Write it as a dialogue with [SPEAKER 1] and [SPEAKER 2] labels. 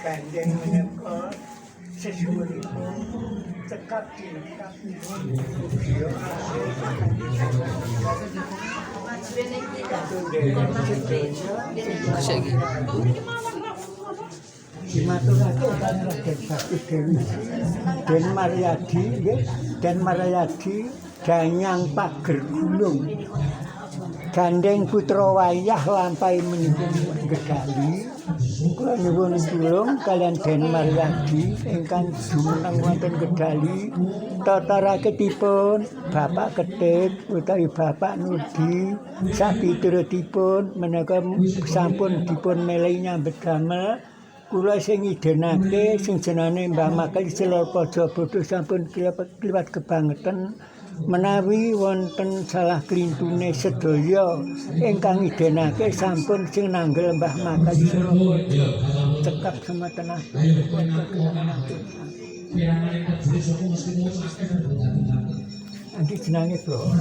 [SPEAKER 1] Gandeng menika sesuwunipun cekap dilengkap dimaturake kaliyan Raden Bagus Dewi Den Maryadi nggih Den Maryadi Danyang Pager Gunung Gandeng putra wayah lampahi menika Gegali kula nyuwun tulung kaliyan Den Maryadi ingkang jumeneng wonten Gegali tatarakipun Bapak Ketip utawi Bapak Nudi sapiturutipun menika sampun dipun menehi nyambet damel kula sing ngidhenake sing jenenge Mbah Makil Selor Paja Bodho sampun kliwat kebangetan menawi wonten salah klintune sedaya ingkang ngidhenake sampun sing nanggel Mbah Makil Selor Paja cekap semetenah Andi jenenge Bro